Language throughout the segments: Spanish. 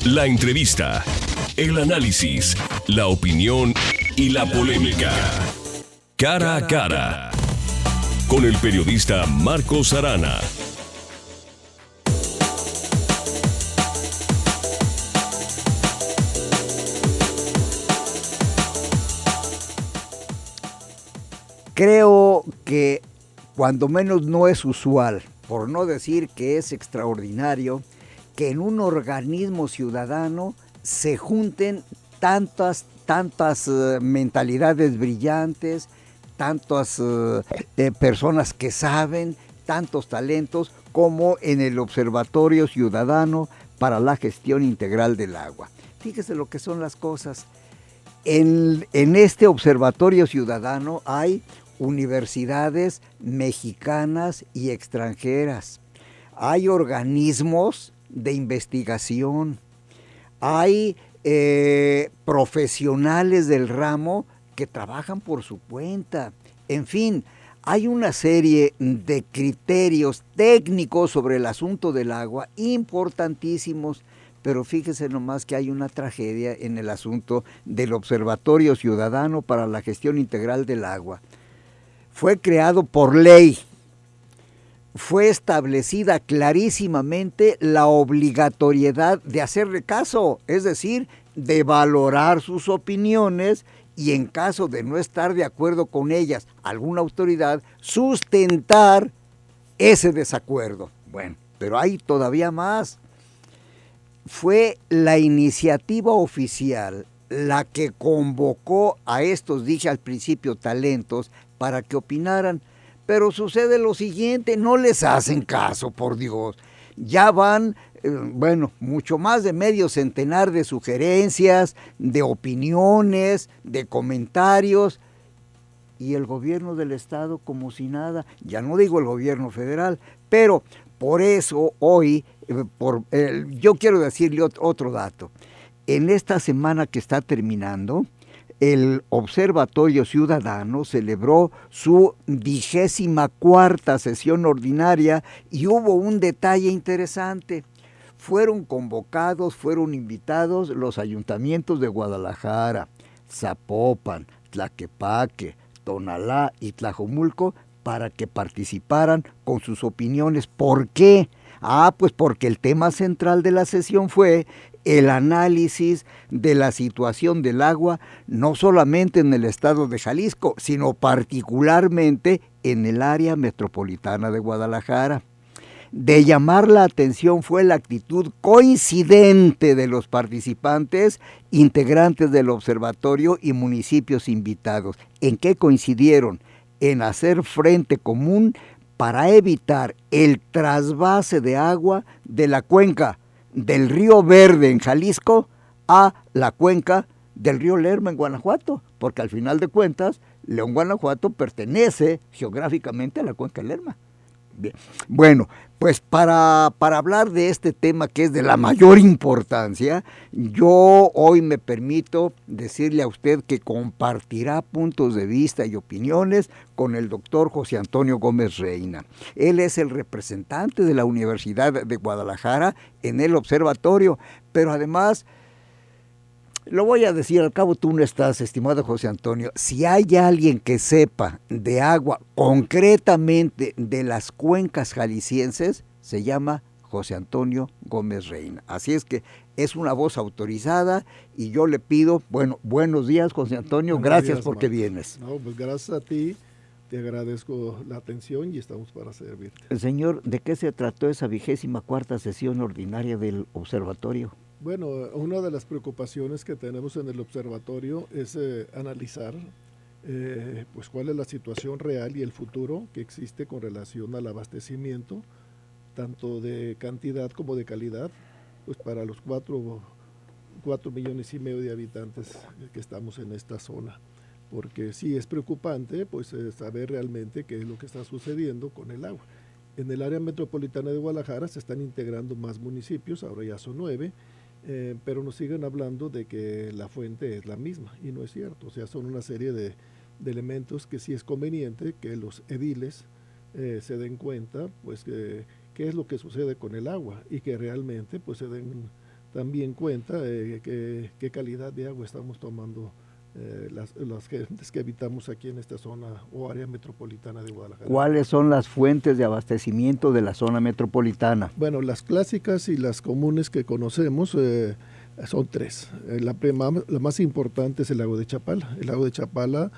La entrevista, el análisis, la opinión y la polémica. Cara a cara. Con el periodista Marcos Arana. Creo que cuando menos no es usual, por no decir que es extraordinario, que en un organismo ciudadano se junten tantas mentalidades brillantes, tantas personas que saben, tantos talentos, como en el Observatorio Ciudadano para la Gestión Integral del Agua. Fíjese lo que son las cosas. En este Observatorio Ciudadano hay universidades mexicanas y extranjeras, hay organismos de investigación, hay profesionales del ramo que trabajan por su cuenta. En fin, hay una serie de criterios técnicos sobre el asunto del agua importantísimos, pero fíjese nomás que hay una tragedia en el asunto del Observatorio Ciudadano para la Gestión Integral del Agua. Fue creado por ley. Fue establecida clarísimamente la obligatoriedad de hacerle caso, es decir, de valorar sus opiniones y en caso de no estar de acuerdo con ellas, alguna autoridad, sustentar ese desacuerdo. Bueno, pero hay todavía más. Fue la iniciativa oficial la que convocó a estos, dije al principio, talentos para que opinaran. Pero sucede lo siguiente, no les hacen caso, por Dios. Ya van, mucho más de medio centenar de sugerencias, de opiniones, de comentarios, y el gobierno del estado como si nada, ya no digo el gobierno federal, pero por eso hoy, yo quiero decirle otro dato. En esta semana que está terminando, el Observatorio Ciudadano celebró su 24ª sesión ordinaria y hubo un detalle interesante. Fueron convocados, fueron invitados los ayuntamientos de Guadalajara, Zapopan, Tlaquepaque, Tonalá y Tlajomulco para que participaran con sus opiniones. ¿Por qué? Pues porque el tema central de la sesión fue el análisis de la situación del agua, no solamente en el estado de Jalisco, sino particularmente en el área metropolitana de Guadalajara. De llamar la atención fue la actitud coincidente de los participantes, integrantes del observatorio y municipios invitados. ¿En qué coincidieron? En hacer frente común para evitar el trasvase de agua de la cuenca del río Verde en Jalisco a la cuenca del río Lerma en Guanajuato, porque al final de cuentas, León, Guanajuato pertenece geográficamente a la cuenca del Lerma. Bien. Bueno, pues para hablar de este tema que es de la mayor importancia, yo hoy me permito decirle a usted que compartirá puntos de vista y opiniones con el doctor José Antonio Gómez Reina. Él es el representante de la Universidad de Guadalajara en el observatorio, pero además, lo voy a decir, al cabo tú no estás, estimado José Antonio, si hay alguien que sepa de agua, concretamente de las cuencas jaliscienses, se llama José Antonio Gómez Reina. Así es que es una voz autorizada y yo le pido, buenos días José Antonio, gracias porque vienes. No, pues gracias a ti, te agradezco la atención y estamos para servirte. Señor, ¿de qué se trató esa 24ª sesión ordinaria del observatorio? Bueno, una de las preocupaciones que tenemos en el observatorio es analizar pues cuál es la situación real y el futuro que existe con relación al abastecimiento, tanto de cantidad como de calidad, pues para los 4,5 millones de habitantes que estamos en esta zona. Porque sí es preocupante pues saber realmente qué es lo que está sucediendo con el agua. En el área metropolitana de Guadalajara se están integrando más municipios, ahora ya son 9, pero nos siguen hablando de que la fuente es la misma y no es cierto. O sea, son una serie de elementos que sí es conveniente que los ediles se den cuenta pues qué es lo que sucede con el agua y que realmente pues se den también cuenta qué calidad de agua estamos tomando las gentes que habitamos aquí en esta zona o área metropolitana de Guadalajara. ¿Cuáles son las fuentes de abastecimiento de la zona metropolitana? Bueno, las clásicas y las comunes que conocemos son tres. La más importante es el lago de Chapala. El lago de Chapala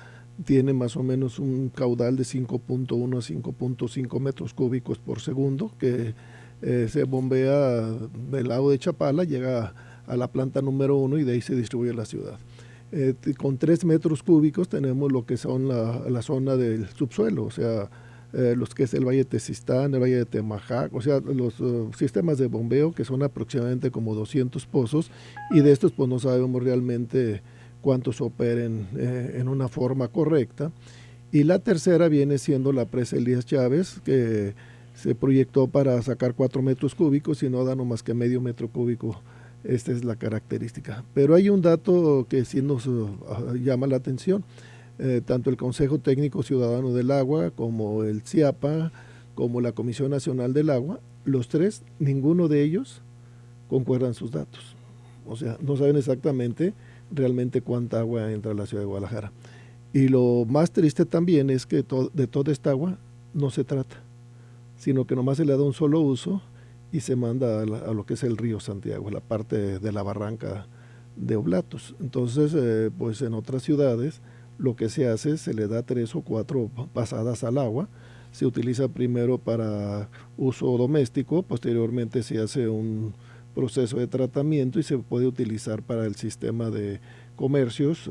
tiene más o menos un caudal de 5.1 a 5.5 metros cúbicos por segundo que se bombea del lago de Chapala, llega a la planta número 1 y de ahí se distribuye a la ciudad. Con 3 metros cúbicos tenemos lo que son la zona del subsuelo, o sea, los que es el Valle de Tezistán, el Valle de Temajac, o sea, los sistemas de bombeo que son aproximadamente como 200 pozos, y de estos pues no sabemos realmente cuántos operen en una forma correcta. Y la tercera viene siendo la presa Elías Chávez, que se proyectó para sacar 4 metros cúbicos y no da no más que medio metro cúbico. Esta es la característica. Pero hay un dato que sí nos llama la atención. Tanto el Consejo Técnico Ciudadano del Agua, como el CIAPA, como la Comisión Nacional del Agua, los tres, ninguno de ellos concuerdan sus datos. O sea, no saben exactamente realmente cuánta agua entra a la ciudad de Guadalajara. Y lo más triste también es que de toda esta agua no se trata, sino que nomás se le da un solo uso y se manda a lo que es el río Santiago, la parte de la barranca de Oblatos. Entonces, pues en otras ciudades lo que se hace, se le da 3 o 4 pasadas al agua, se utiliza primero para uso doméstico, posteriormente se hace un proceso de tratamiento y se puede utilizar para el sistema de comercios,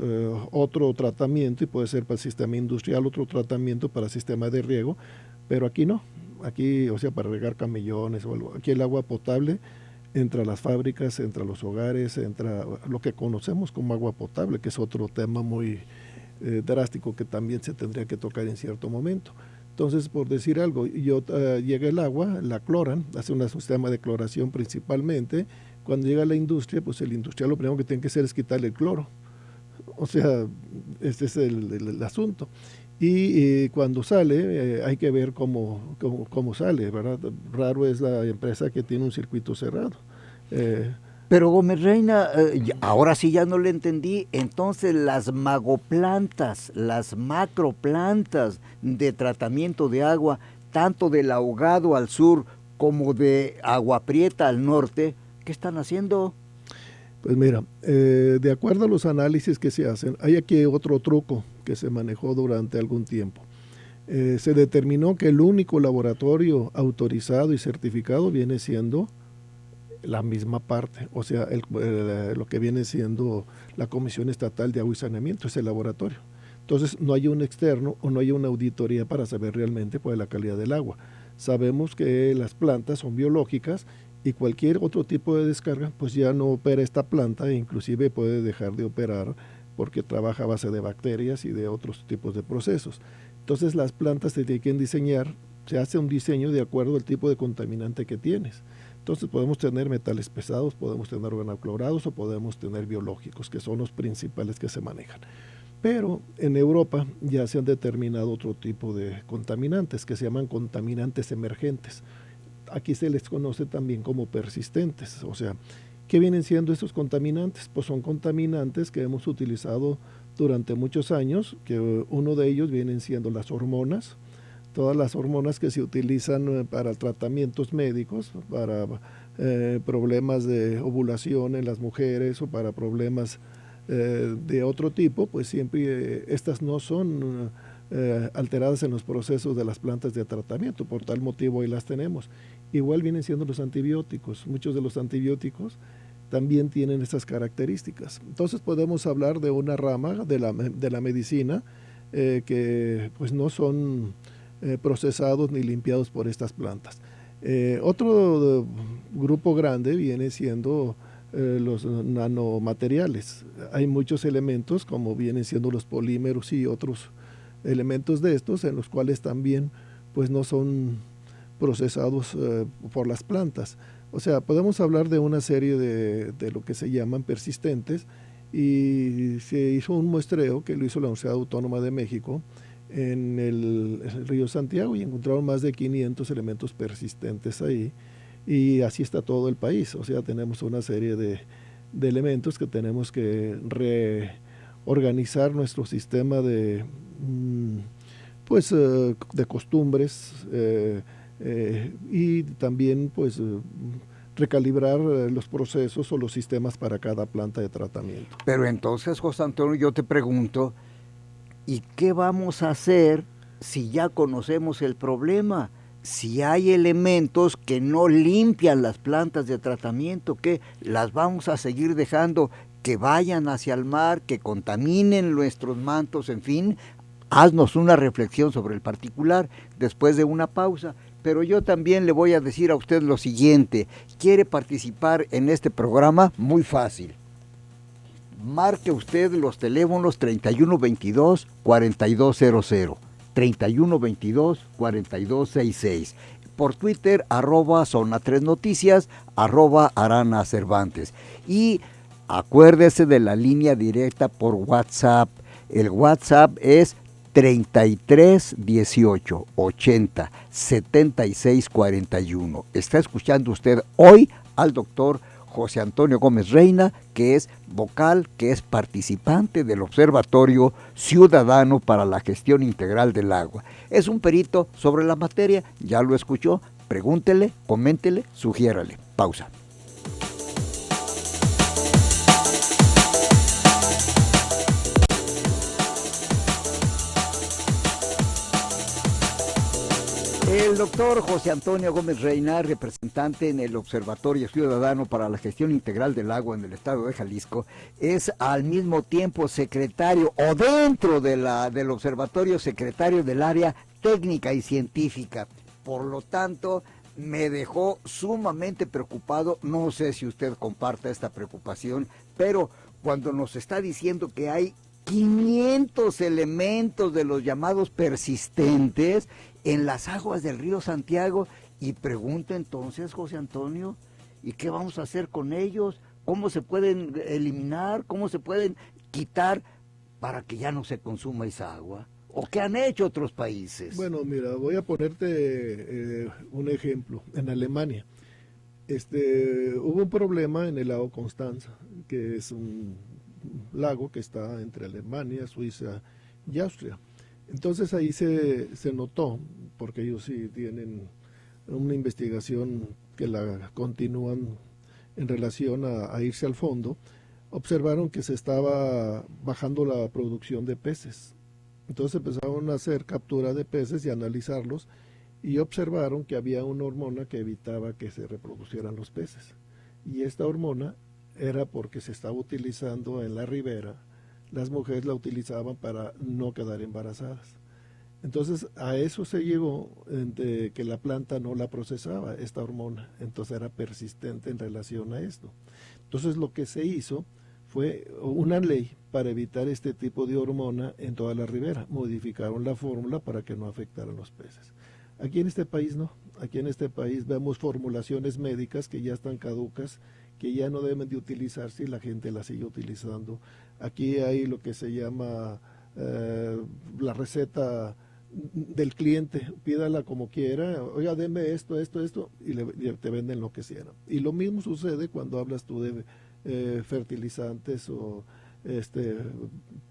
otro tratamiento, y puede ser para el sistema industrial, otro tratamiento para el sistema de riego, pero aquí no. Aquí, o sea, para regar camellones o algo. Aquí el agua potable entra a las fábricas, entra a los hogares, entra a lo que conocemos como agua potable, que es otro tema muy drástico que también se tendría que tocar en cierto momento. Entonces, por decir algo, llega el agua, la cloran, hace un sistema de cloración principalmente. Cuando llega la industria, pues el industrial lo primero que tiene que hacer es quitarle el cloro. O sea, este es el asunto. Y cuando sale, hay que ver cómo sale, ¿verdad? Raro es la empresa que tiene un circuito cerrado. Pero Gómez Reina, ahora sí ya no le entendí. Entonces las magoplantas, las macroplantas de tratamiento de agua, tanto del Ahogado al sur como de Agua Prieta al norte, ¿qué están haciendo? Pues mira, de acuerdo a los análisis que se hacen, hay aquí otro truco que se manejó durante algún tiempo. Se determinó que el único laboratorio autorizado y certificado viene siendo la misma parte, o sea, lo que viene siendo la Comisión Estatal de Agua y Saneamiento, es el laboratorio. Entonces, no hay un externo o no hay una auditoría para saber realmente cuál es la calidad del agua. Sabemos que las plantas son biológicas y cualquier otro tipo de descarga, pues ya no opera esta planta e inclusive puede dejar de operar porque trabaja a base de bacterias y de otros tipos de procesos. Entonces, las plantas se tienen que diseñar, se hace un diseño de acuerdo al tipo de contaminante que tienes. Entonces podemos tener metales pesados, podemos tener organoclorados o podemos tener biológicos, que son los principales que se manejan. Pero en Europa ya se han determinado otro tipo de contaminantes que se llaman contaminantes emergentes. Aquí se les conoce también como persistentes. O sea, ¿qué vienen siendo estos contaminantes? Pues son contaminantes que hemos utilizado durante muchos años, que uno de ellos vienen siendo las hormonas. Todas las hormonas que se utilizan para tratamientos médicos, para problemas de ovulación en las mujeres o para problemas de otro tipo, pues siempre estas no son alteradas en los procesos de las plantas de tratamiento, por tal motivo ahí las tenemos. Igual vienen siendo los antibióticos, muchos de los antibióticos también tienen estas características. Entonces podemos hablar de una rama de la medicina que pues no son procesados ni limpiados por estas plantas. Otro grupo grande viene siendo los nanomateriales. Hay muchos elementos como vienen siendo los polímeros y otros elementos de estos en los cuales también pues no son procesados por las plantas. O sea, podemos hablar de una serie de lo que se llaman persistentes, y se hizo un muestreo que lo hizo la Universidad Autónoma de México en el río Santiago y encontraron más de 500 elementos persistentes ahí Y así está todo el país, o sea, tenemos una serie de elementos que tenemos que reorganizar nuestro sistema de, pues, de costumbres, y también pues recalibrar los procesos o los sistemas para cada planta de tratamiento. Pero entonces, José Antonio, yo te pregunto, ¿y qué vamos a hacer si ya conocemos el problema? Si hay elementos que no limpian las plantas de tratamiento, ¿qué? ¿Las vamos a seguir dejando que vayan hacia el mar, que contaminen nuestros mantos? En fin, haznos una reflexión sobre el particular después de una pausa. Pero yo también le voy a decir a usted lo siguiente: ¿quiere participar en este programa? Muy fácil. Marque usted los teléfonos 3122-4200, 3122-4266. Por Twitter, @Zona 3 Noticias, @Arana Cervantes. Y acuérdese de la línea directa por WhatsApp. El WhatsApp es 33 18 80 76 41. Está escuchando usted hoy al doctor José Antonio Gómez Reina, que es vocal, que es participante del Observatorio Ciudadano para la Gestión Integral del Agua. Es un perito sobre la materia, ya lo escuchó, pregúntele, coméntele, sugiérale. Pausa. El doctor José Antonio Gómez Reina, representante en el Observatorio Ciudadano para la Gestión Integral del Agua en el estado de Jalisco, es al mismo tiempo secretario, o dentro de del observatorio, secretario del área técnica y científica. Por lo tanto, me dejó sumamente preocupado. No sé si usted comparta esta preocupación, pero cuando nos está diciendo que hay 500 elementos de los llamados persistentes en las aguas del río Santiago, y pregunta entonces, José Antonio, ¿y qué vamos a hacer con ellos? ¿Cómo se pueden eliminar? ¿Cómo se pueden quitar para que ya no se consuma esa agua? ¿O qué han hecho otros países? Bueno, mira, voy a ponerte un ejemplo. En Alemania hubo un problema en el lago Constanza, que es un lago que está entre Alemania, Suiza y Austria. Entonces ahí se notó, porque ellos sí tienen una investigación que la continúan en relación a irse al fondo, observaron que se estaba bajando la producción de peces. Entonces empezaron a hacer captura de peces y analizarlos, y observaron que había una hormona que evitaba que se reproducieran los peces. Y esta hormona era porque se estaba utilizando en la ribera. Las mujeres la utilizaban para no quedar embarazadas. Entonces a eso se llegó, de que la planta no la procesaba, esta hormona. Entonces era persistente en relación a esto. Entonces lo que se hizo fue una ley para evitar este tipo de hormona en toda la ribera. Modificaron la fórmula para que no afectaran los peces. Aquí en este país no. Aquí en este país vemos formulaciones médicas que ya están caducas, que ya no deben de utilizarse, y la gente las sigue utilizando. Aquí hay lo que se llama la receta del cliente: pídala como quiera, oiga, deme esto, y te venden lo que sea. Y lo mismo sucede cuando hablas tú de fertilizantes o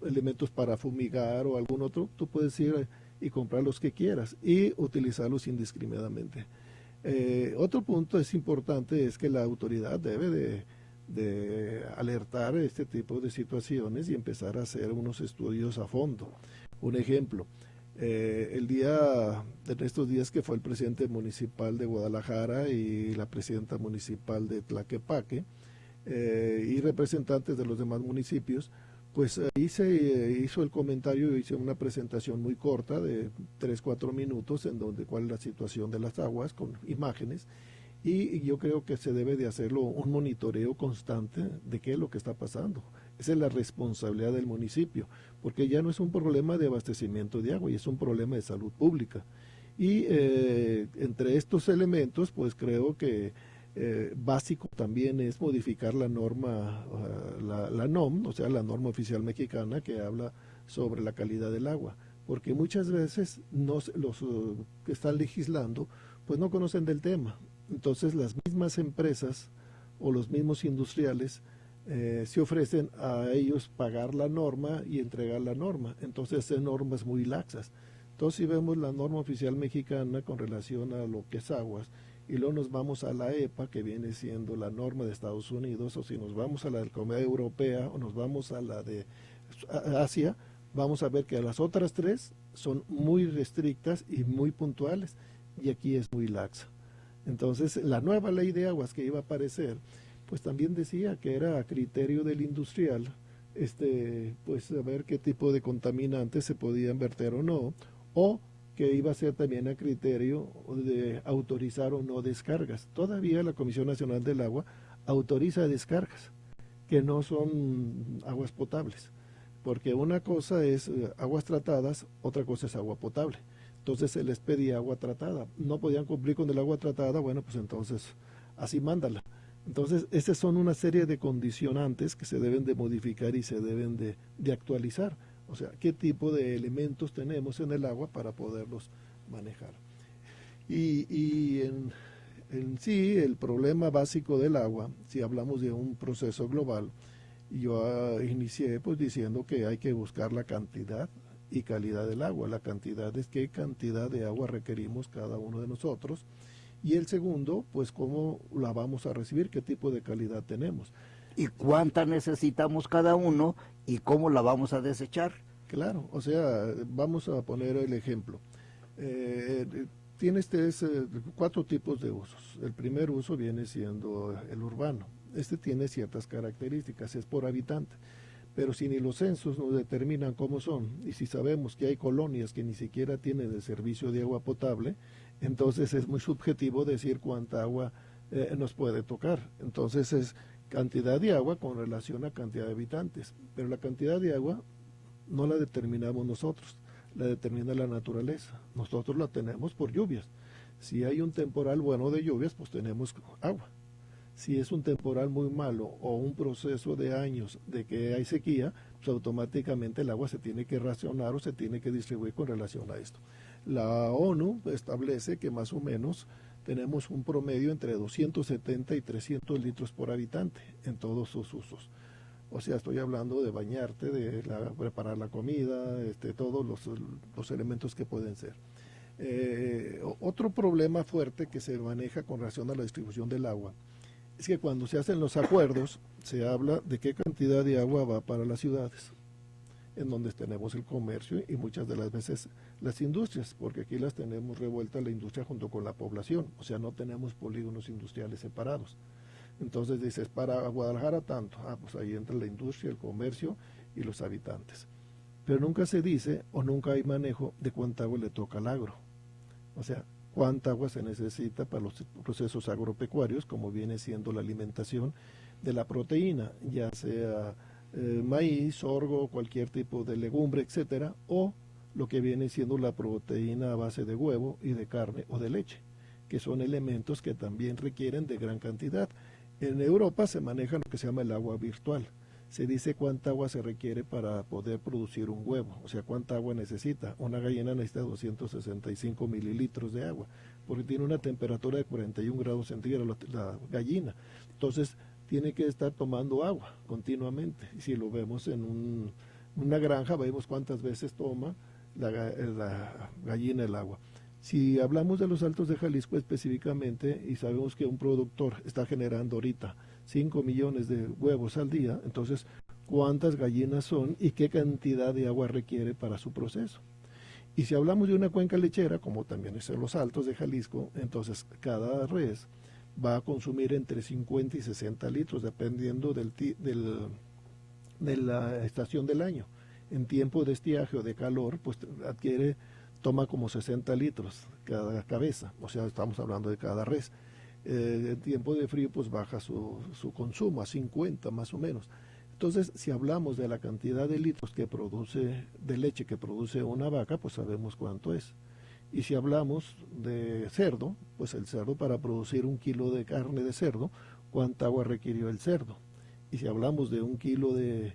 elementos para fumigar o algún otro. Tú puedes ir y comprar los que quieras y utilizarlos indiscriminadamente. Otro punto es importante, es que la autoridad debe de alertar este tipo de situaciones y empezar a hacer unos estudios a fondo. Un ejemplo, en estos días que fue el presidente municipal de Guadalajara y la presidenta municipal de Tlaquepaque, y representantes de los demás municipios, pues ahí se hizo el comentario, hice una presentación muy corta de 3-4 minutos en donde cuál es la situación de las aguas con imágenes, y yo creo que se debe de hacerlo un monitoreo constante de qué es lo que está pasando. Esa es la responsabilidad del municipio, porque ya no es un problema de abastecimiento de agua, y es un problema de salud pública. Y entre estos elementos, pues creo que básico también es modificar la norma, la NOM, o sea, la norma oficial mexicana que habla sobre la calidad del agua, porque muchas veces los que están legislando pues no conocen del tema, Entonces las mismas empresas o los mismos industriales se ofrecen a ellos pagar la norma y entregar la norma. Entonces son normas muy laxas. Entonces si vemos la norma oficial mexicana con relación a lo que es aguas, y luego nos vamos a la EPA, que viene siendo la norma de Estados Unidos, o si nos vamos a la Comunidad Europea, o nos vamos a la de Asia, vamos a ver que las otras tres son muy restrictas y muy puntuales, y aquí es muy laxa. Entonces, la nueva ley de aguas que iba a aparecer, pues también decía que era a criterio del industrial, pues saber qué tipo de contaminantes se podían verter o no, o que iba a ser también a criterio de autorizar o no descargas. Todavía la Comisión Nacional del Agua autoriza descargas, que no son aguas potables, porque una cosa es aguas tratadas, otra cosa es agua potable. Entonces se les pedía agua tratada, no podían cumplir con el agua tratada, bueno, pues entonces así mándala. Entonces, esas son una serie de condicionantes que se deben de modificar y se deben de actualizar. O sea, qué tipo de elementos tenemos en el agua para poderlos manejar. Y en sí, el problema básico del agua, si hablamos de un proceso global, yo inicié pues diciendo que hay que buscar la cantidad y calidad del agua. La cantidad es qué cantidad de agua requerimos cada uno de nosotros. Y el segundo, pues cómo la vamos a recibir, qué tipo de calidad tenemos. ¿Y cuánta necesitamos cada uno y cómo la vamos a desechar? Claro, o sea, vamos a poner el ejemplo. Tienes 4 tipos de usos. El primer uso viene siendo el urbano. Tiene ciertas características, es por habitante. Pero si ni los censos nos determinan cómo son, y si sabemos que hay colonias que ni siquiera tienen el servicio de agua potable, entonces es muy subjetivo decir cuánta agua nos puede tocar. Entonces es cantidad de agua con relación a cantidad de habitantes. Pero la cantidad de agua no la determinamos nosotros, la determina la naturaleza. Nosotros la tenemos por lluvias. Si hay un temporal bueno de lluvias, pues tenemos agua. Si es un temporal muy malo o un proceso de años de que hay sequía, pues automáticamente el agua se tiene que racionar o se tiene que distribuir con relación a esto. La ONU establece que más o menos tenemos un promedio entre 270 y 300 litros por habitante en todos sus usos. O sea, estoy hablando de bañarte, de preparar la comida, todos los elementos que pueden ser. Otro problema fuerte que se maneja con relación a la distribución del agua es que cuando se hacen los acuerdos se habla de qué cantidad de agua va para las ciudades, en donde tenemos el comercio y muchas de las veces las industrias, porque aquí las tenemos revueltas la industria junto con la población, o sea, no tenemos polígonos industriales separados. Entonces dices, para Guadalajara tanto, pues ahí entra la industria, el comercio y los habitantes. Pero nunca se dice o nunca hay manejo de cuánta agua le toca al agro. O sea, cuánta agua se necesita para los procesos agropecuarios, como viene siendo la alimentación de la proteína, ya sea maíz, sorgo, cualquier tipo de legumbre, etcétera, o lo que viene siendo la proteína a base de huevo y de carne o de leche, que son elementos que también requieren de gran cantidad. En Europa se maneja lo que se llama el agua virtual. Se dice cuánta agua se requiere para poder producir un huevo, o sea, cuánta agua necesita. Una gallina necesita 265 mililitros de agua, porque tiene una temperatura de 41 grados centígrados la gallina. Entonces, tiene que estar tomando agua continuamente. Y si lo vemos en una granja, vemos cuántas veces toma la gallina el agua. Si hablamos de los Altos de Jalisco específicamente y sabemos que un productor está generando ahorita 5 millones de huevos al día, entonces, ¿cuántas gallinas son y qué cantidad de agua requiere para su proceso? Y si hablamos de una cuenca lechera, como también es en los Altos de Jalisco, entonces cada res va a consumir entre 50 y 60 litros, dependiendo de la estación del año. En tiempo de estiaje o de calor, pues toma como 60 litros cada cabeza, o sea, estamos hablando de cada res. En tiempo de frío, pues baja su consumo a 50 más o menos. Entonces, si hablamos de la cantidad de litros de leche que produce una vaca, pues sabemos cuánto es. Y si hablamos de cerdo, pues el cerdo para producir 1 kilo de carne de cerdo, ¿cuánta agua requirió el cerdo? Y si hablamos de 1 kilo de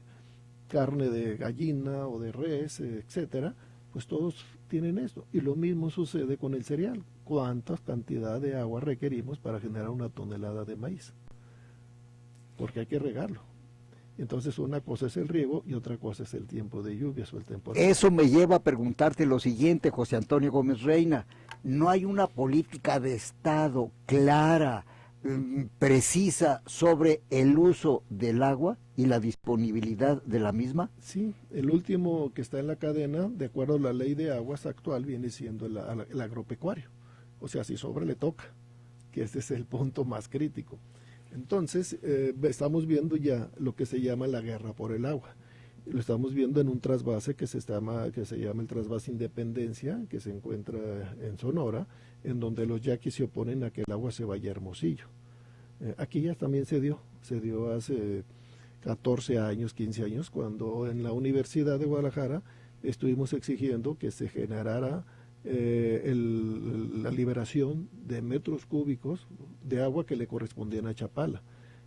carne de gallina o de res, etcétera, pues todos tienen esto. Y lo mismo sucede con el cereal. cuánta cantidad de agua requerimos para generar 1 tonelada de maíz, porque hay que regarlo. Entonces una cosa es el riego y otra cosa es el tiempo de lluvias o el temporal. Eso me lleva a preguntarte lo siguiente, José Antonio Gómez Reina. ¿No hay una política de Estado clara, precisa sobre el uso del agua y la disponibilidad de la misma? Sí, el último que está en la cadena, de acuerdo a la ley de aguas actual, viene siendo el agropecuario. O sea, si sobra le toca, que este es el punto más crítico. Entonces, estamos viendo ya lo que se llama la guerra por el agua. Lo estamos viendo en un trasvase que se llama el trasvase Independencia, que se encuentra en Sonora, en donde los yaquis se oponen a que el agua se vaya a Hermosillo. Aquí ya también se dio hace 14 años, 15 años, cuando en la Universidad de Guadalajara estuvimos exigiendo que se generara la liberación de metros cúbicos de agua que le correspondían a Chapala,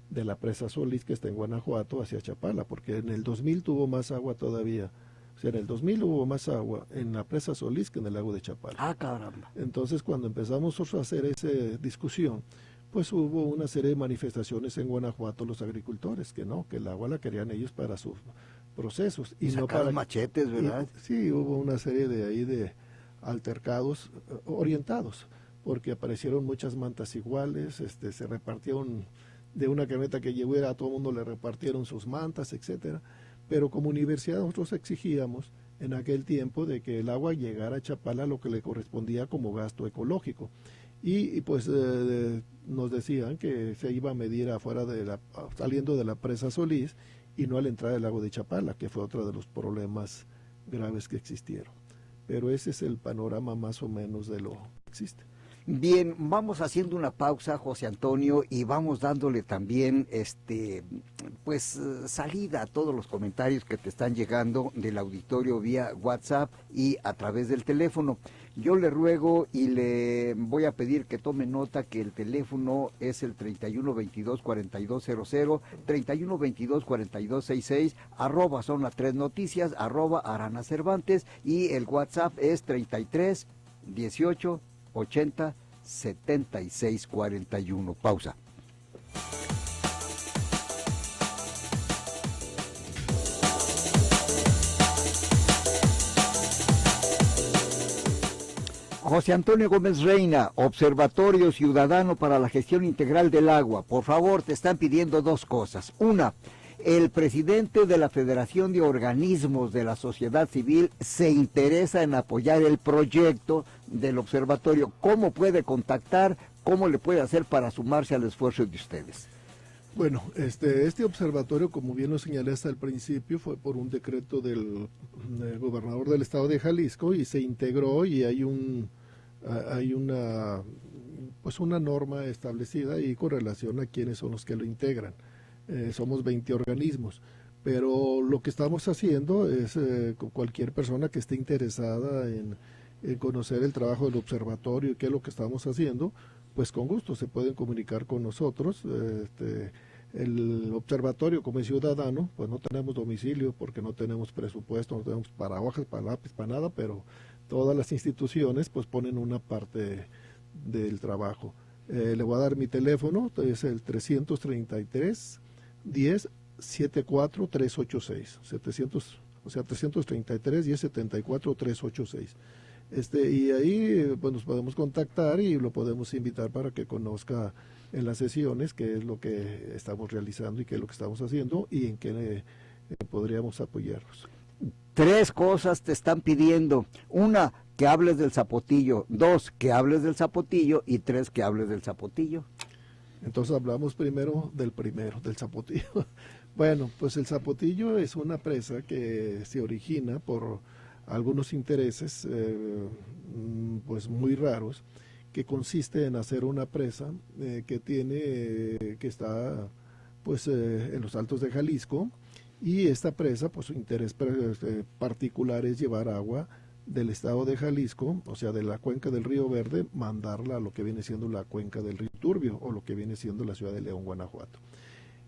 de la presa Solís que está en Guanajuato hacia Chapala, porque en el 2000 tuvo más agua todavía. O sea, en el 2000 hubo más agua en la presa Solís que en el lago de Chapala. Ah, caramba. Entonces, cuando empezamos a hacer esa discusión, pues hubo una serie de manifestaciones en Guanajuato, los agricultores, que el agua la querían ellos para sus procesos. Y no para machetes, ¿verdad? Sí, hubo una serie de altercados orientados, porque aparecieron muchas mantas iguales, se repartieron de una camioneta que llegó, a todo el mundo le repartieron sus mantas, etcétera. Pero como universidad nosotros exigíamos en aquel tiempo de que el agua llegara a Chapala lo que le correspondía como gasto ecológico. Y pues nos decían que se iba a medir afuera saliendo de la presa Solís y no a la entrada del lago de Chapala, que fue otro de los problemas graves que existieron. Pero ese es el panorama más o menos de lo que existe. Bien, vamos haciendo una pausa, José Antonio, y vamos dándole también salida a todos los comentarios que te están llegando del auditorio vía WhatsApp y a través del teléfono. Yo le ruego y le voy a pedir que tome nota que el teléfono es el 3122-4200, 3122-4266, @ son las 3 noticias, @ Arana Cervantes, y el WhatsApp es 33 18 80 76 41. Pausa. José Antonio Gómez Reina, Observatorio Ciudadano para la Gestión Integral del Agua. Por favor, te están pidiendo 2 cosas. Una, el presidente de la Federación de Organismos de la Sociedad Civil se interesa en apoyar el proyecto del observatorio. ¿Cómo puede contactar? ¿Cómo le puede hacer para sumarse al esfuerzo de ustedes? Bueno, este observatorio, como bien lo señalé hasta el principio, fue por un decreto del gobernador del estado de Jalisco y se integró, y hay una norma establecida y con relación a quiénes son los que lo integran. Somos 20 organismos, pero lo que estamos haciendo es cualquier persona que esté interesada en conocer el trabajo del observatorio y qué es lo que estamos haciendo, pues con gusto se pueden comunicar con nosotros. El observatorio, como es ciudadano, pues no tenemos domicilio porque no tenemos presupuesto, no tenemos para hojas, para lápiz, para nada, pero todas las instituciones pues ponen una parte del trabajo. Le voy a dar mi teléfono, es el 333 10 74 386, 333 10 74 386. Y ahí pues nos podemos contactar y lo podemos invitar para que conozca en las sesiones qué es lo que estamos realizando y qué es lo que estamos haciendo y en qué podríamos apoyarnos. 3 cosas te están pidiendo. 1, que hables del zapotillo. 2, que hables del zapotillo. Y 3, que hables del zapotillo. Entonces hablamos primero del zapotillo. Bueno, pues el zapotillo es una presa que se origina por algunos intereses pues muy raros, que consiste en hacer una presa que está pues en los altos de Jalisco, y esta presa pues su interés particular es llevar agua del estado de Jalisco, o sea de la cuenca del Río Verde, mandarla a lo que viene siendo la cuenca del Río Turbio o lo que viene siendo la ciudad de León, Guanajuato.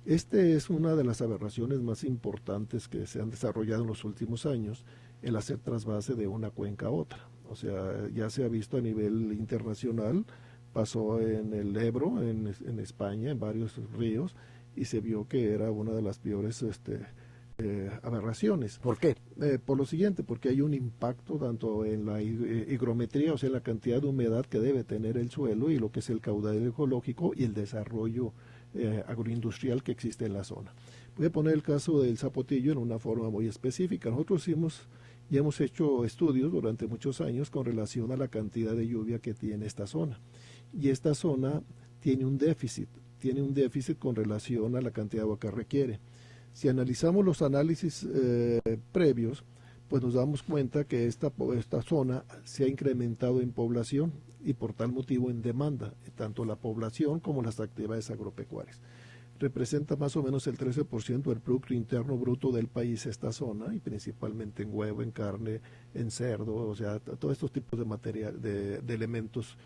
Este es una de las aberraciones más importantes que se han desarrollado en los últimos años, el hacer trasvase de una cuenca a otra. O sea, ya se ha visto a nivel internacional, pasó en el Ebro, en España, en varios ríos, y se vio que era una de las peores aberraciones. ¿Por qué? Por lo siguiente, porque hay un impacto tanto en la higrometría, o sea, la cantidad de humedad que debe tener el suelo y lo que es el caudal ecológico y el desarrollo agroindustrial que existe en la zona. Voy a poner el caso del Zapotillo en una forma muy específica. Nosotros ya hemos hecho estudios durante muchos años con relación a la cantidad de lluvia que tiene esta zona. Y esta zona tiene un déficit con relación a la cantidad de agua que requiere. Si analizamos los análisis previos, pues nos damos cuenta que esta zona se ha incrementado en población y por tal motivo en demanda, tanto la población como las actividades agropecuarias. Representa más o menos el 13% del Producto Interno Bruto del país esta zona, y principalmente en huevo, en carne, en cerdo, o sea, todos estos tipos de material, de elementos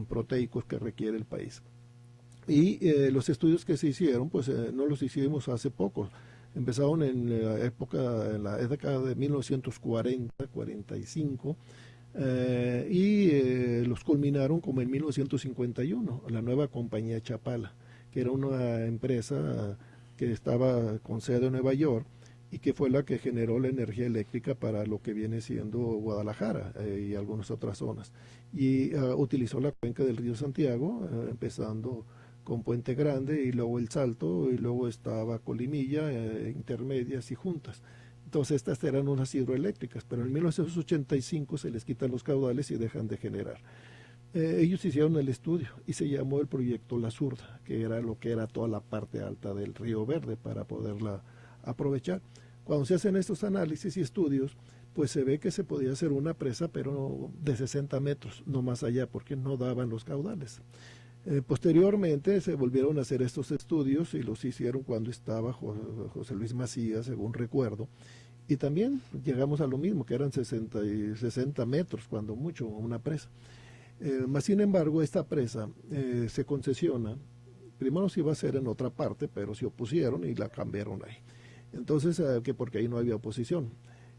proteicos que requiere el país. Y los estudios que se hicieron, pues no los hicimos hace poco. Empezaron en la década de 1940, 45, y los culminaron como en 1951, la nueva compañía Chapala, que era una empresa que estaba con sede en Nueva York y que fue la que generó la energía eléctrica para lo que viene siendo Guadalajara y algunas otras zonas. Y utilizó la cuenca del río Santiago, empezando con Puente Grande y luego El Salto, y luego estaba Colimilla, intermedias y juntas. Entonces estas eran unas hidroeléctricas, pero en 1985 se les quitan los caudales y dejan de generar. Ellos hicieron el estudio y se llamó el proyecto La Zurda, que era lo que era toda la parte alta del Río Verde para poderla aprovechar. Cuando se hacen estos análisis y estudios, pues se ve que se podía hacer una presa, pero de 60 metros, no más allá, porque no daban los caudales. Posteriormente se volvieron a hacer estos estudios y los hicieron cuando estaba José Luis Macías, según recuerdo, y también llegamos a lo mismo, que eran 60 metros, cuando mucho, una presa. Más sin embargo, esta presa se concesiona, primero se iba a hacer en otra parte, pero se opusieron y la cambiaron ahí. Entonces, que porque ahí no había oposición.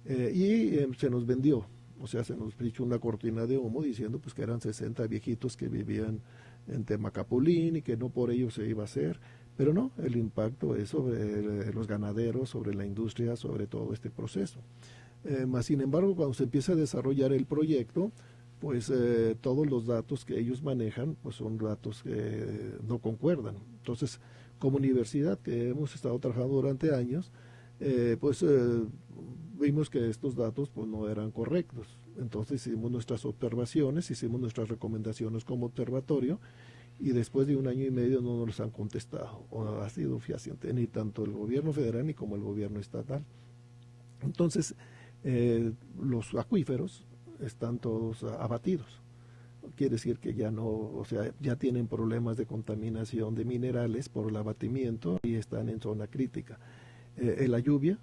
Se nos vendió, o sea, se nos echó una cortina de humo diciendo pues que eran 60 viejitos que vivían en Temacapulín y que no por ello se iba a hacer, pero no, el impacto es sobre los ganaderos, sobre la industria, sobre todo este proceso. Más sin embargo, cuando se empieza a desarrollar el proyecto, pues todos los datos que ellos manejan pues son datos que no concuerdan. Entonces, como universidad que hemos estado trabajando durante años, vimos que estos datos pues no eran correctos. Entonces hicimos nuestras observaciones, hicimos nuestras recomendaciones como observatorio, y después de 1 año y medio no nos los han contestado, o ha sido fehaciente, ni tanto el gobierno federal ni como el gobierno estatal. Entonces, los acuíferos están todos abatidos. Quiere decir que ya no, o sea, ya tienen problemas de contaminación de minerales por el abatimiento y están en zona crítica. La lluvia,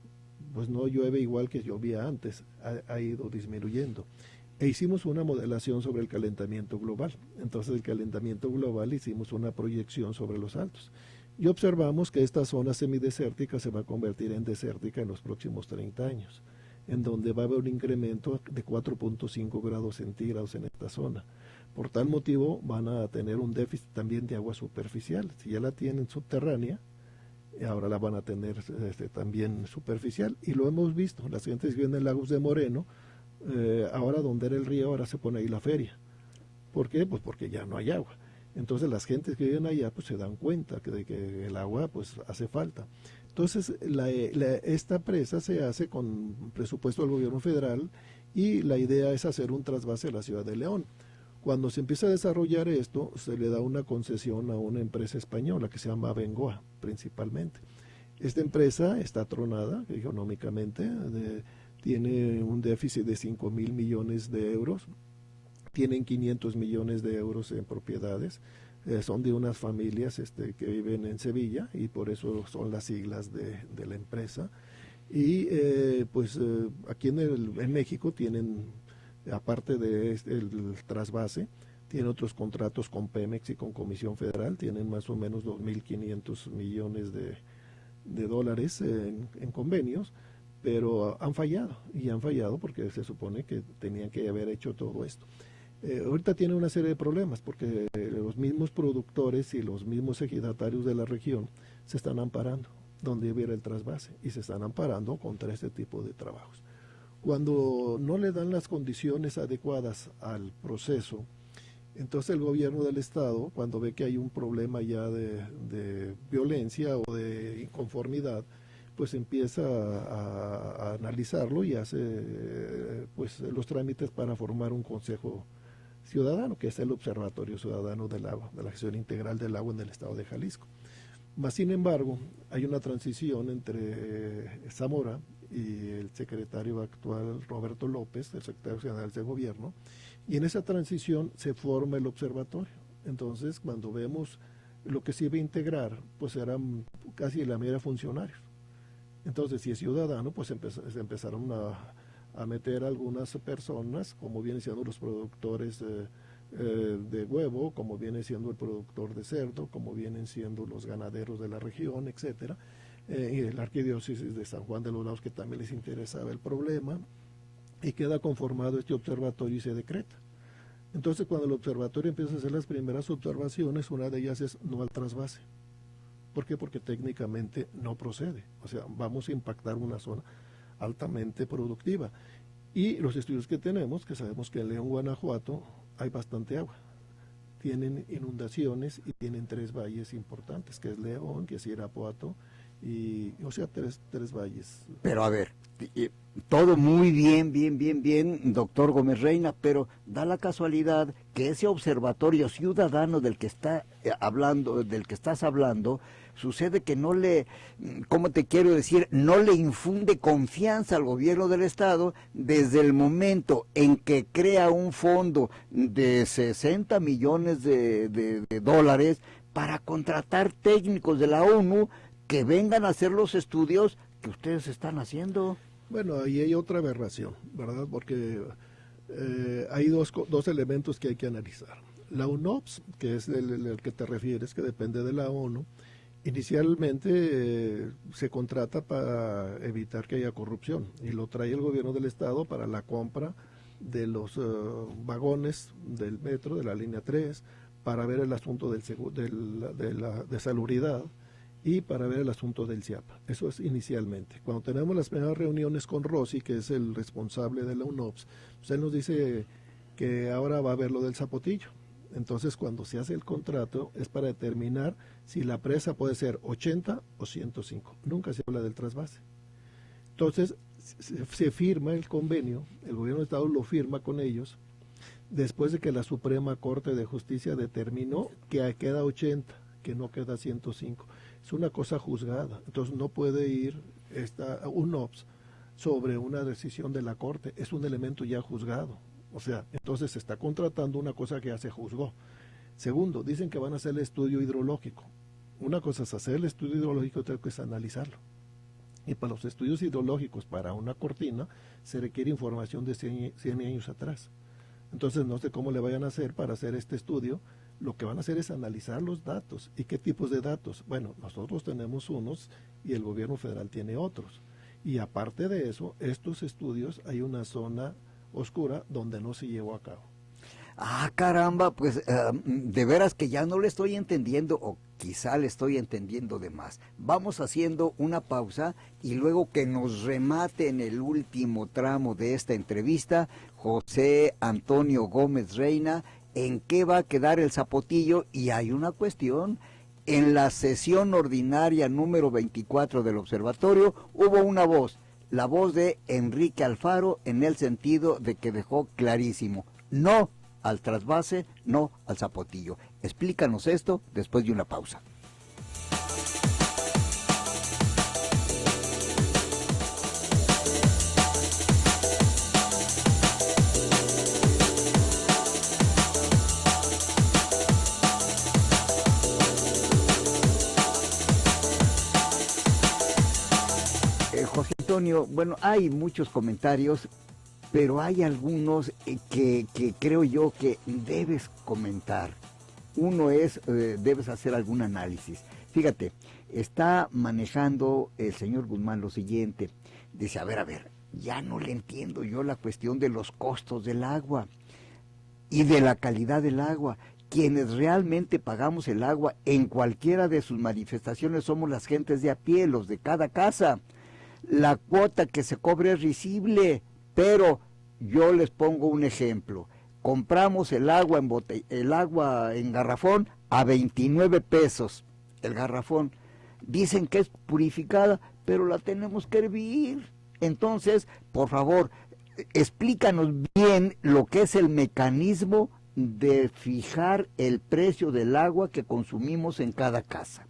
pues no llueve igual que llovía antes, ha ido disminuyendo. E hicimos una modelación sobre el calentamiento global. Entonces, el calentamiento global hicimos una proyección sobre los altos. Y observamos que esta zona semidesértica se va a convertir en desértica en los próximos 30 años, en donde va a haber un incremento de 4.5 grados centígrados en esta zona. Por tal motivo van a tener un déficit también de agua superficial. Si ya la tienen subterránea, ahora la van a tener también superficial. Y lo hemos visto, las gentes que viven en Lagos de Moreno, ahora donde era el río, ahora se pone ahí la feria. ¿Por qué? Pues porque ya no hay agua. Entonces las gentes que viven allá pues se dan cuenta de que el agua pues hace falta. Entonces esta presa se hace con presupuesto del gobierno federal y la idea es hacer un trasvase a la ciudad de León. Cuando se empieza a desarrollar esto, se le da una concesión a una empresa española que se llama Bengoa, principalmente. Esta empresa está tronada económicamente, tiene un déficit de 5.000 millones de euros, tienen 500 millones de euros en propiedades, son de unas familias que viven en Sevilla y por eso son las siglas de la empresa. Y aquí en México tienen, aparte del trasvase, tienen otros contratos con Pemex y con Comisión Federal, tienen más o menos 2.500 millones de dólares en convenios, pero han fallado, y han fallado porque se supone que tenían que haber hecho todo esto. Ahorita tiene una serie de problemas porque los mismos productores y los mismos ejidatarios de la región se están amparando donde hubiera el trasvase y se están amparando contra este tipo de trabajos. Cuando no le dan las condiciones adecuadas al proceso, entonces el gobierno del estado, cuando ve que hay un problema ya de violencia o de inconformidad, pues empieza a analizarlo y hace pues los trámites para formar un consejo ciudadano, que es el Observatorio Ciudadano del Agua, de la Gestión Integral del Agua en el estado de Jalisco. Mas, sin embargo, hay una transición entre Zamora y el secretario actual, Roberto López, el secretario general de gobierno, y en esa transición se forma el observatorio. Entonces, cuando vemos lo que se iba a integrar, pues eran casi la mayoría funcionarios. Entonces, si es ciudadano, pues se empezaron a meter algunas personas, como vienen siendo los productores de huevo, como viene siendo el productor de cerdo, como vienen siendo los ganaderos de la región, etcétera, y la arquidiócesis de San Juan de los Lagos, que también les interesaba el problema, y queda conformado este observatorio y se decreta. Entonces, cuando el observatorio empieza a hacer las primeras observaciones, una de ellas es no al trasvase. ¿Por qué? Porque técnicamente no procede. O sea, vamos a impactar una zona altamente productiva. Y los estudios que tenemos, que sabemos que en León, Guanajuato, hay bastante agua. Tienen inundaciones y tienen 3 valles importantes, que es León, que es Irapuato, y, o sea, tres valles. Pero a ver, todo muy bien, doctor Gómez Reina, pero da la casualidad que ese observatorio ciudadano del que estás hablando, sucede que no le, ¿cómo te quiero decir? No le infunde confianza al gobierno del estado desde el momento en que crea un fondo de 60 millones de dólares para contratar técnicos de la ONU que vengan a hacer los estudios que ustedes están haciendo. Bueno, ahí hay otra aberración, ¿verdad? Porque hay dos elementos que hay que analizar. La UNOPS, que es el que te refieres, que depende de la ONU, inicialmente se contrata para evitar que haya corrupción y lo trae el gobierno del estado para la compra de los vagones del metro, de la línea 3, para ver el asunto de salubridad y para ver el asunto del CIAPA. Eso es inicialmente. Cuando tenemos las primeras reuniones con Rossi, que es el responsable de la UNOPS, pues él nos dice que ahora va a ver lo del Zapotillo. Entonces, cuando se hace el contrato es para determinar si la presa puede ser 80 o 105. Nunca se habla del trasvase. Entonces, se firma el convenio, el gobierno de Estado lo firma con ellos, después de que la Suprema Corte de Justicia determinó que queda 80, que no queda 105. Es una cosa juzgada, entonces no puede ir un OPS sobre una decisión de la Corte, es un elemento ya juzgado. O sea, entonces se está contratando una cosa que ya se juzgó. Segundo, dicen que van a hacer el estudio hidrológico. Una cosa es hacer el estudio hidrológico, otra cosa es analizarlo. Y para los estudios hidrológicos, para una cortina, se requiere información de 100 años atrás. Entonces no sé cómo le vayan a hacer para hacer este estudio. Lo que van a hacer es analizar los datos. ¿Y qué tipos de datos? Bueno, nosotros tenemos unos y el gobierno federal tiene otros. Y aparte de eso, estos estudios hay una zona oscura donde no se llevó a cabo. Ah, caramba, pues de veras que ya no le estoy entendiendo, o quizá le estoy entendiendo de más. Vamos haciendo una pausa y luego que nos remate en el último tramo de esta entrevista, José Antonio Gómez Reina, ¿en qué va a quedar el Zapotillo? Y hay una cuestión. En la sesión ordinaria número 24 del observatorio hubo una voz, la voz de Enrique Alfaro, en el sentido de que dejó clarísimo, no al trasvase, no al Zapotillo. Explícanos esto después de una pausa. José Antonio, bueno, hay muchos comentarios, pero hay algunos que creo yo que debes comentar. Uno es, debes hacer algún análisis. Fíjate, está manejando el señor Guzmán lo siguiente. Dice, a ver, ya no le entiendo yo la cuestión de los costos del agua y de la calidad del agua. Quienes realmente pagamos el agua en cualquiera de sus manifestaciones somos las gentes de a pie, los de cada casa. La cuota que se cobra es risible, pero yo les pongo un ejemplo. Compramos el agua en garrafón a 29 pesos el garrafón. Dicen que es purificada, pero la tenemos que hervir. Entonces, por favor, explícanos bien lo que es el mecanismo de fijar el precio del agua que consumimos en cada casa.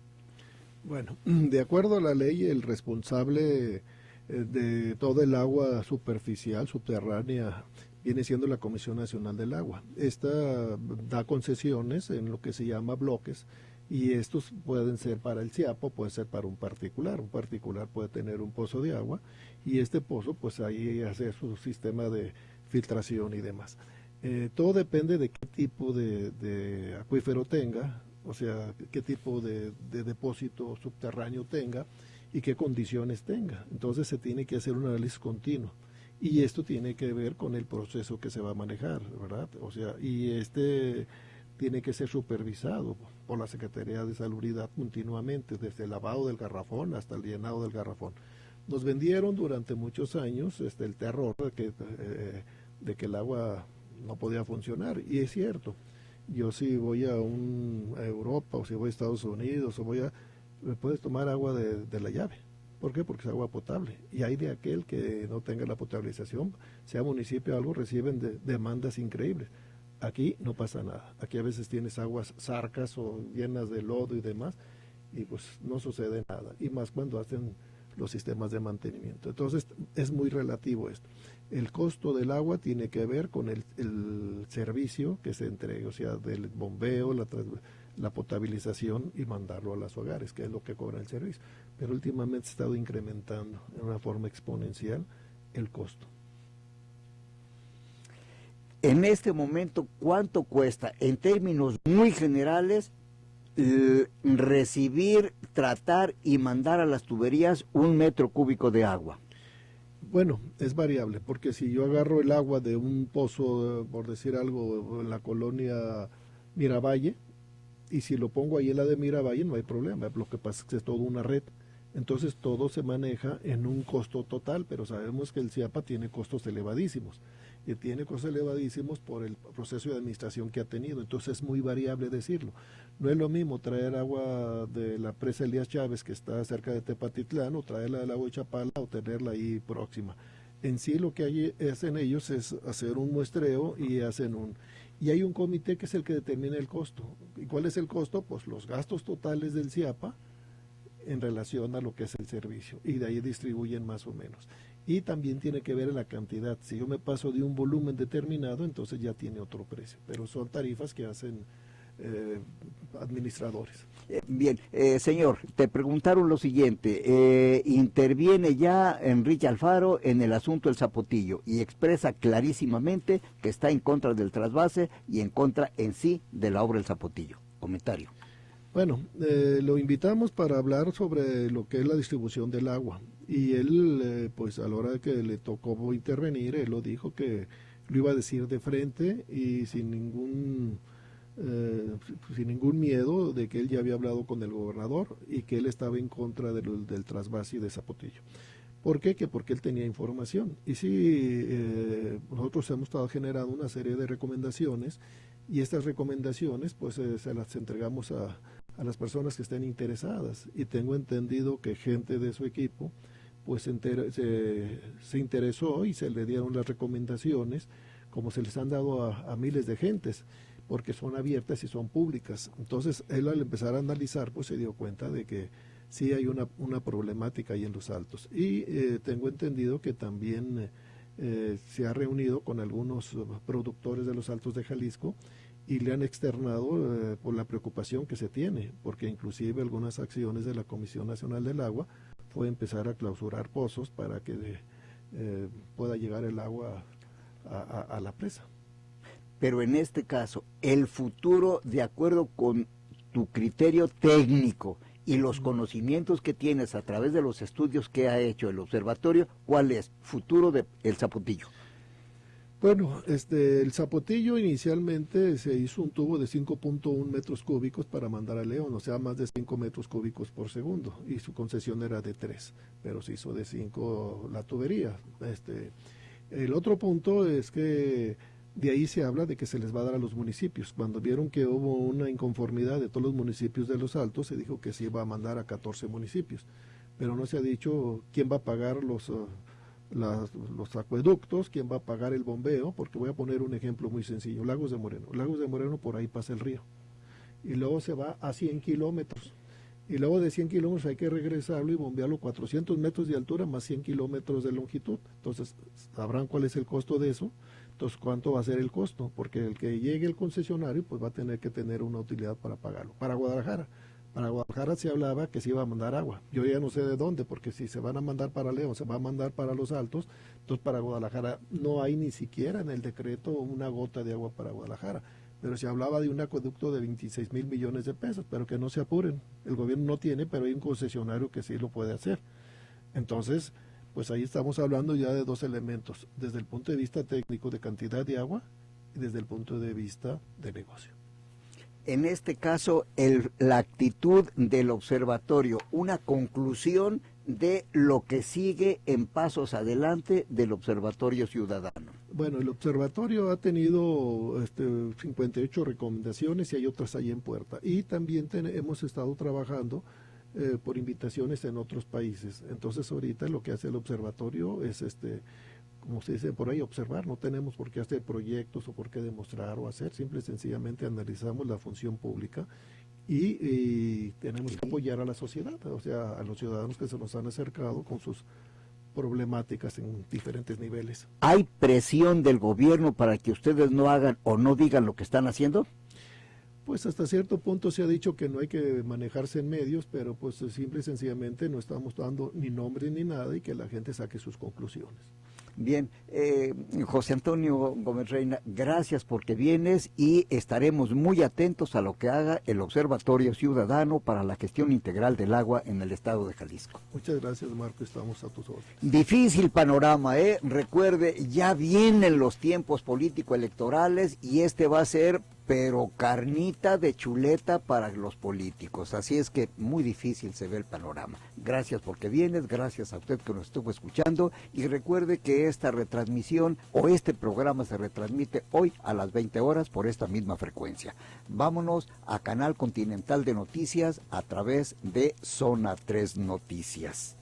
Bueno, de acuerdo a la ley, el responsable de todo el agua superficial, subterránea, viene siendo la Comisión Nacional del Agua. Esta da concesiones en lo que se llama bloques, y estos pueden ser para el CIAPA, puede ser para un particular. Un particular puede tener un pozo de agua, y este pozo, pues ahí hace su sistema de filtración y demás. Todo depende de qué tipo de acuífero tenga, o sea, qué tipo de depósito subterráneo tenga y qué condiciones tenga. Entonces se tiene que hacer un análisis continuo, y esto tiene que ver con el proceso que se va a manejar, ¿verdad? O sea, y tiene que ser supervisado por la Secretaría de Salubridad continuamente, desde el lavado del garrafón hasta el llenado del garrafón. Nos vendieron durante muchos años el terror de que el agua no podía funcionar, y es cierto. Yo si voy a Europa, o si voy a Estados Unidos, me puedes tomar agua de la llave. ¿Por qué? Porque es agua potable, y hay de aquel que no tenga la potabilización, sea municipio o algo, reciben demandas increíbles. Aquí no pasa nada. Aquí a veces tienes aguas zarcas o llenas de lodo y demás, y pues no sucede nada, y más cuando hacen los sistemas de mantenimiento. Entonces es muy relativo esto. El costo del agua tiene que ver con el servicio que se entregue, o sea, del bombeo, la potabilización y mandarlo a los hogares, que es lo que cobra el servicio. Pero últimamente se ha estado incrementando en una forma exponencial el costo. En este momento, ¿cuánto cuesta, en términos muy generales, recibir, tratar y mandar a las tuberías 1 metro cúbico de agua? Bueno, es variable, porque si yo agarro el agua de un pozo, por decir algo, en la colonia Miravalle, y si lo pongo ahí en la de Miravalle, no hay problema. Lo que pasa es que es toda una red. Entonces todo se maneja en un costo total, pero sabemos que el CIAPA tiene costos elevadísimos, y tiene costos elevadísimos por el proceso de administración que ha tenido. Entonces es muy variable decirlo. No es lo mismo traer agua de la presa Elías Chávez, que está cerca de Tepatitlán, o traerla del lago de Chapala, o tenerla ahí próxima. En sí lo que hacen ellos es hacer un muestreo, y hay un comité que es el que determina el costo. ¿Y cuál es el costo? Pues los gastos totales del CIAPA en relación a lo que es el servicio, y de ahí distribuyen más o menos. Y también tiene que ver en la cantidad. Si yo me paso de un volumen determinado, entonces ya tiene otro precio, pero son tarifas que hacen administradores. Bien, señor, te preguntaron lo siguiente. Interviene ya Enrique Alfaro en el asunto del Zapotillo y expresa clarísimamente que está en contra del trasvase y en contra en sí de la obra del Zapotillo. Comentario. Bueno, lo invitamos para hablar sobre lo que es la distribución del agua, y él, pues a la hora de que le tocó intervenir, él lo dijo que lo iba a decir de frente y sin ningún miedo de que él ya había hablado con el gobernador y que él estaba en contra del trasvase de Zapotillo. ¿Por qué? Que porque él tenía información. Y sí, nosotros hemos estado generando una serie de recomendaciones, y estas recomendaciones pues se las entregamos a las personas que estén interesadas, y tengo entendido que gente de su equipo pues se interesó y se le dieron las recomendaciones, como se les han dado a miles de gentes, porque son abiertas y son públicas. Entonces él, al empezar a analizar, pues se dio cuenta de que sí hay una problemática ahí en Los Altos, y tengo entendido que también se ha reunido con algunos productores de Los Altos de Jalisco, y le han externado por la preocupación que se tiene, porque inclusive algunas acciones de la Comisión Nacional del Agua fue empezar a clausurar pozos para que pueda llegar el agua a la presa. Pero en este caso, el futuro, de acuerdo con tu criterio técnico y los conocimientos que tienes a través de los estudios que ha hecho el observatorio, ¿cuál es futuro de el Zapotillo? Bueno, el Zapotillo inicialmente se hizo un tubo de 5.1 metros cúbicos para mandar a León, o sea, más de 5 metros cúbicos por segundo, y su concesión era de 3, pero se hizo de 5 la tubería. El otro punto es que de ahí se habla de que se les va a dar a los municipios. Cuando vieron que hubo una inconformidad de todos los municipios de los Altos, se dijo que se iba a mandar a 14 municipios, pero no se ha dicho quién va a pagar los acueductos, quién va a pagar el bombeo, porque voy a poner un ejemplo muy sencillo, Lagos de Moreno, por ahí pasa el río, y luego se va a 100 kilómetros, y luego de 100 kilómetros hay que regresarlo y bombearlo 400 metros de altura más 100 kilómetros de longitud. Entonces sabrán cuál es el costo de eso. Entonces, ¿cuánto va a ser el costo? Porque el que llegue el concesionario pues va a tener que tener una utilidad para pagarlo. Para Guadalajara se hablaba que se iba a mandar agua. Yo ya no sé de dónde, porque si se van a mandar para León, se va a mandar para los Altos, entonces para Guadalajara no hay ni siquiera en el decreto una gota de agua para Guadalajara. Pero se hablaba de un acueducto de 26,000 millones de pesos, pero que no se apuren. El gobierno no tiene, pero hay un concesionario que sí lo puede hacer. Entonces, pues ahí estamos hablando ya de dos elementos, desde el punto de vista técnico de cantidad de agua y desde el punto de vista de negocio. En este caso, la actitud del observatorio, una conclusión de lo que sigue en pasos adelante del Observatorio Ciudadano. Bueno, el observatorio ha tenido 58 recomendaciones y hay otras ahí en puerta. Y también hemos estado trabajando por invitaciones en otros países. Entonces ahorita lo que hace el observatorio es, como se dice por ahí, observar. No tenemos por qué hacer proyectos o por qué demostrar o hacer. Simple y sencillamente analizamos la función pública y tenemos que apoyar a la sociedad, o sea, a los ciudadanos que se nos han acercado con sus problemáticas en diferentes niveles. ¿Hay presión del gobierno para que ustedes no hagan o no digan lo que están haciendo? Pues hasta cierto punto se ha dicho que no hay que manejarse en medios, pero pues simple y sencillamente no estamos dando ni nombre ni nada y que la gente saque sus conclusiones. Bien, José Antonio Gómez Reina, gracias porque vienes y estaremos muy atentos a lo que haga el Observatorio Ciudadano para la Gestión Integral del Agua en el estado de Jalisco. Muchas gracias, Marco, estamos a tus órdenes. Difícil panorama, recuerde, ya vienen los tiempos político-electorales y este va a ser pero carnita de chuleta para los políticos, así es que muy difícil se ve el panorama. Gracias porque vienes, gracias a usted que nos estuvo escuchando y recuerde que esta retransmisión o este programa se retransmite hoy a las 20 horas por esta misma frecuencia. Vámonos a Canal Continental de Noticias a través de Zona 3 Noticias.